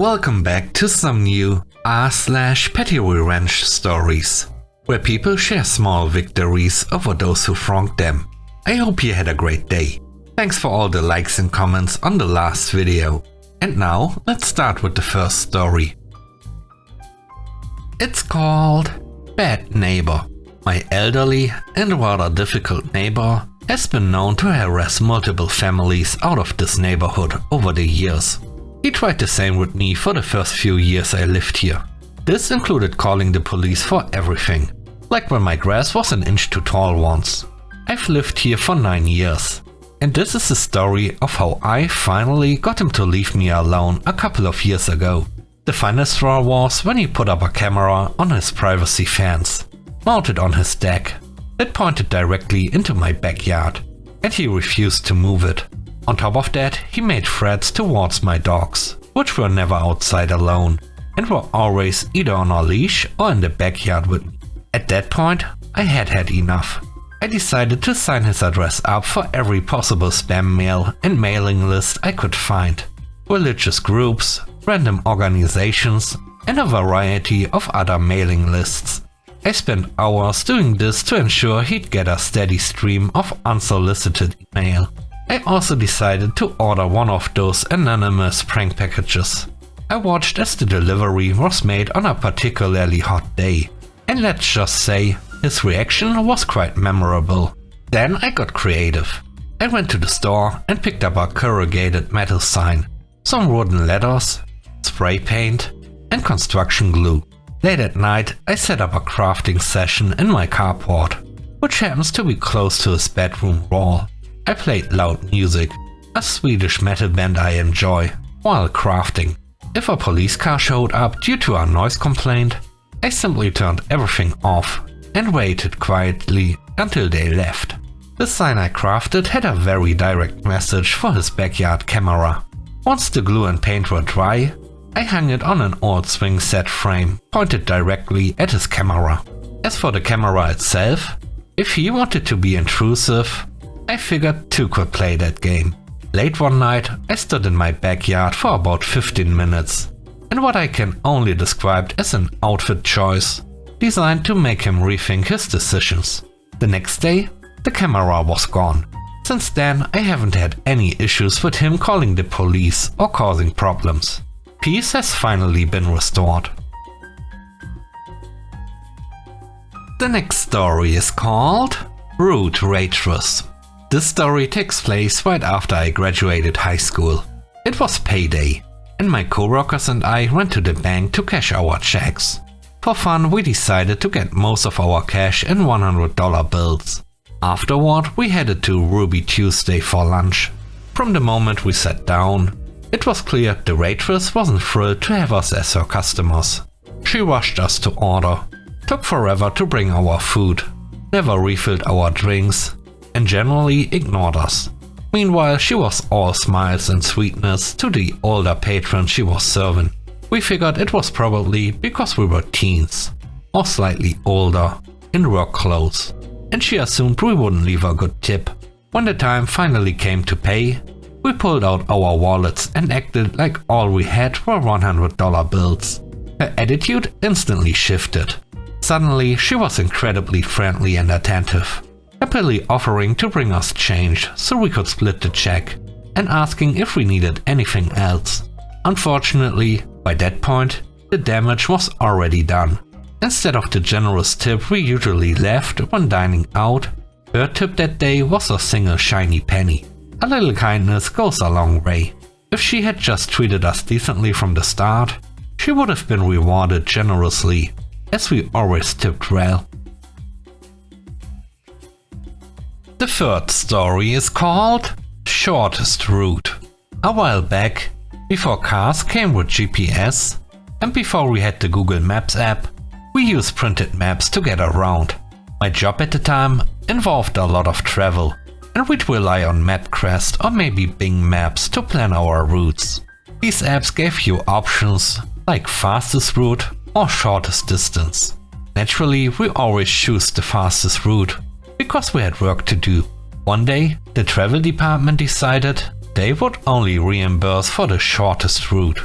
Welcome back to some new r/PettyRevenge stories, where people share small victories over those who wronged them. I hope you had a great day. Thanks for all the likes and comments on the last video. And now, let's start with the first story. It's called Bad Neighbor. My elderly and rather difficult neighbor has been known to harass multiple families out of this neighborhood over the years. He tried the same with me for the first few years I lived here. This included calling the police for everything, like when my grass was an inch too tall once. I've lived here for 9 years, and this is the story of how I finally got him to leave me alone a couple of years ago. The finest straw was when he put up a camera on his privacy fence, mounted on his deck, that pointed directly into my backyard, and he refused to move it. On top of that, he made threats towards my dogs, which were never outside alone, and were always either on a leash or in the backyard with me. At that point, I had enough. I decided to sign his address up for every possible spam mail and mailing list I could find. Religious groups, random organizations, and a variety of other mailing lists. I spent hours doing this to ensure he'd get a steady stream of unsolicited email. I also decided to order one of those anonymous prank packages. I watched as the delivery was made on a particularly hot day, and let's just say his reaction was quite memorable. Then I got creative. I went to the store and picked up a corrugated metal sign, some wooden letters, spray paint, and construction glue. Late at night, I set up a crafting session in my carport, which happens to be close to his bedroom wall. I played loud music, a Swedish metal band I enjoy, while crafting. If a police car showed up due to a noise complaint, I simply turned everything off and waited quietly until they left. The sign I crafted had a very direct message for his backyard camera. Once the glue and paint were dry, I hung it on an old swing set frame pointed directly at his camera. As for the camera itself, if he wanted to be intrusive, I figured two could play that game. Late one night, I stood in my backyard for about 15 minutes, in what I can only describe as an outfit choice, designed to make him rethink his decisions. The next day, the camera was gone. Since then, I haven't had any issues with him calling the police or causing problems. Peace has finally been restored. The next story is called Rude Waitress. This story takes place right after I graduated high school. It was payday, and my coworkers and I went to the bank to cash our checks. For fun, we decided to get most of our cash in $100 bills. Afterward, we headed to Ruby Tuesday for lunch. From the moment we sat down, it was clear the waitress wasn't thrilled to have us as her customers. She rushed us to order, took forever to bring our food, never refilled our drinks, and generally ignored us. Meanwhile, she was all smiles and sweetness to the older patron she was serving. We figured it was probably because we were teens, or slightly older, in work clothes, and she assumed we wouldn't leave a good tip. When the time finally came to pay, we pulled out our wallets and acted like all we had were $100 bills. Her attitude instantly shifted. Suddenly, she was incredibly friendly and attentive, happily offering to bring us change so we could split the check, and asking if we needed anything else. Unfortunately, by that point, the damage was already done. Instead of the generous tip we usually left when dining out, her tip that day was a single shiny penny. A little kindness goes a long way. If she had just treated us decently from the start, she would have been rewarded generously, as we always tipped well. The third story is called Shortest Route. A while back, before cars came with GPS, and before we had the Google Maps app, we used printed maps to get around. My job at the time involved a lot of travel, and we'd rely on MapQuest or maybe Bing Maps to plan our routes. These apps gave you options like fastest route or shortest distance. Naturally, we always choose the fastest route, because we had work to do. One day, the travel department decided they would only reimburse for the shortest route.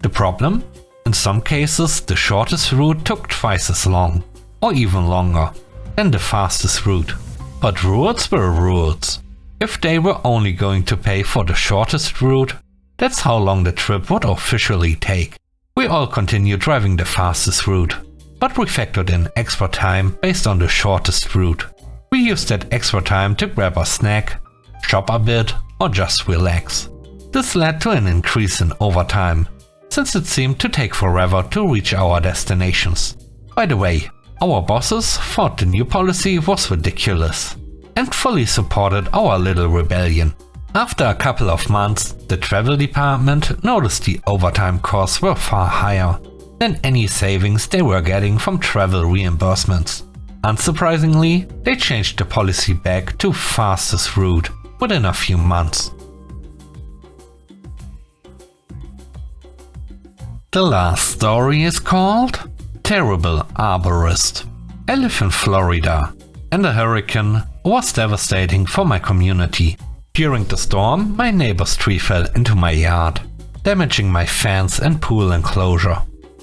The problem? In some cases, the shortest route took twice as long, or even longer, than the fastest route. But rules were rules. If they were only going to pay for the shortest route, that's how long the trip would officially take. We all continued driving the fastest route, but we factored in extra time based on the shortest route. We used that extra time to grab a snack, shop a bit, or just relax. This led to an increase in overtime, since it seemed to take forever to reach our destinations. By the way, our bosses thought the new policy was ridiculous and fully supported our little rebellion. After a couple of months, the travel department noticed the overtime costs were far higher than any savings they were getting from travel reimbursements. Unsurprisingly, they changed the policy back to fastest route within a few months. The last story is called Terrible Arborist. I live in Florida, and the hurricane was devastating for my community. During the storm, my neighbor's tree fell into my yard, damaging my fence and pool enclosure.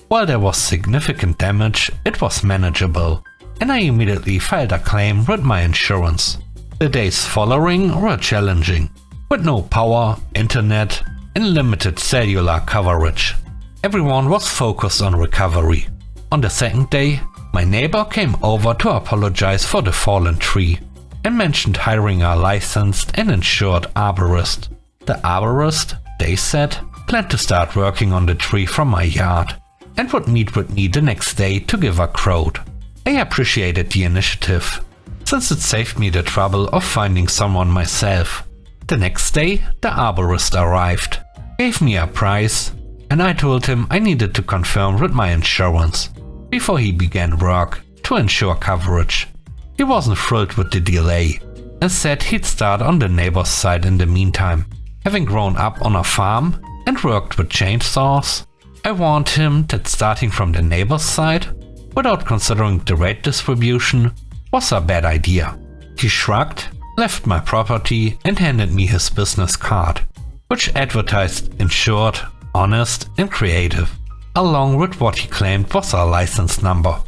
While there was significant damage, it was manageable, and I immediately filed a claim with my insurance. The days following were challenging, with no power, internet, and limited cellular coverage. Everyone was focused on recovery. On the second day, my neighbor came over to apologize for the fallen tree and mentioned hiring a licensed and insured arborist. The arborist, they said, planned to start working on the tree from my yard and would meet with me the next day to give a quote. I appreciated the initiative, since it saved me the trouble of finding someone myself. The next day, the arborist arrived, gave me a price, and I told him I needed to confirm with my insurance before he began work to ensure coverage. He wasn't thrilled with the delay and said he'd start on the neighbor's side in the meantime. Having grown up on a farm and worked with chainsaws, I warned him that starting from the neighbor's side without considering the rate distribution was a bad idea. He shrugged, left my property and handed me his business card, which advertised insured, honest and creative, along with what he claimed was a license number.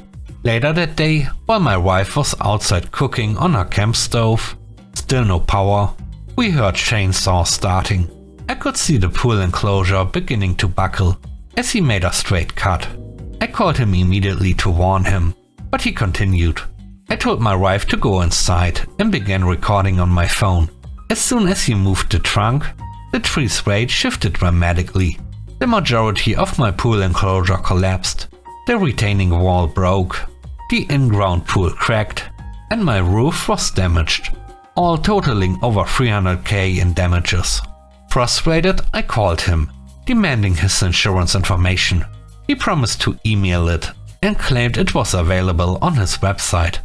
Later that day, while my wife was outside cooking on her camp stove, still no power, we heard chainsaws starting. I could see the pool enclosure beginning to buckle as he made a straight cut. I called him immediately to warn him, but he continued. I told my wife to go inside and began recording on my phone. As soon as he moved the trunk, the tree's weight shifted dramatically. The majority of my pool enclosure collapsed. The retaining wall broke, the in-ground pool cracked, and my roof was damaged, all totaling over $300,000 in damages. Frustrated, I called him, demanding his insurance information. He promised to email it and claimed it was available on his website,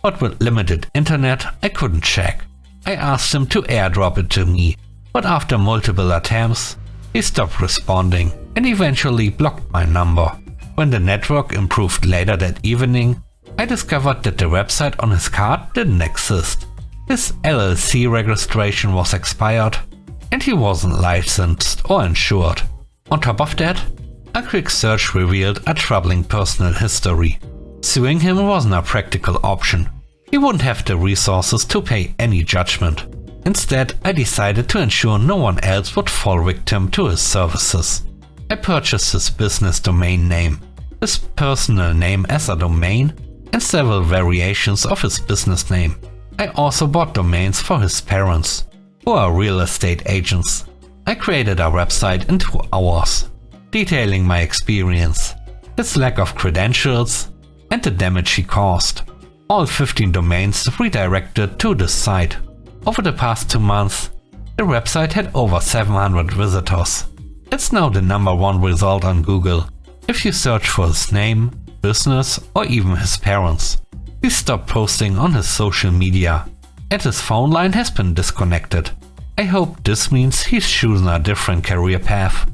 but with limited internet I couldn't check. I asked him to airdrop it to me, but after multiple attempts, he stopped responding and eventually blocked my number. When the network improved later that evening, I discovered that the website on his card didn't exist. His LLC registration was expired and he wasn't licensed or insured. On top of that, a quick search revealed a troubling personal history. Suing him wasn't a practical option. He wouldn't have the resources to pay any judgment. Instead, I decided to ensure no one else would fall victim to his services. I purchased his business domain name, his personal name as a domain, and several variations of his business name. I also bought domains for his parents, who are real estate agents. I created a website in 2 hours, detailing my experience, his lack of credentials, and the damage he caused. All 15 domains redirected to this site. Over the past 2 months, the website had over 700 visitors. It's now the #1 result on Google if you search for his name, business, or even his parents. He stopped posting on his social media, and his phone line has been disconnected. I hope this means he's chosen a different career path.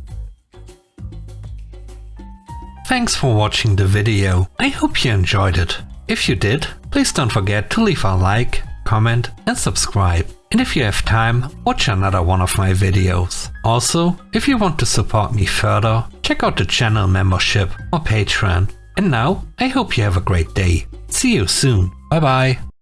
Thanks for watching the video. I hope you enjoyed it. If you did, please don't forget to leave a like, comment and subscribe. and if you have time, watch another one of my videos. Also, if you want to support me further, check out the channel membership or Patreon. And now, I hope you have a great day. See you soon. Bye bye.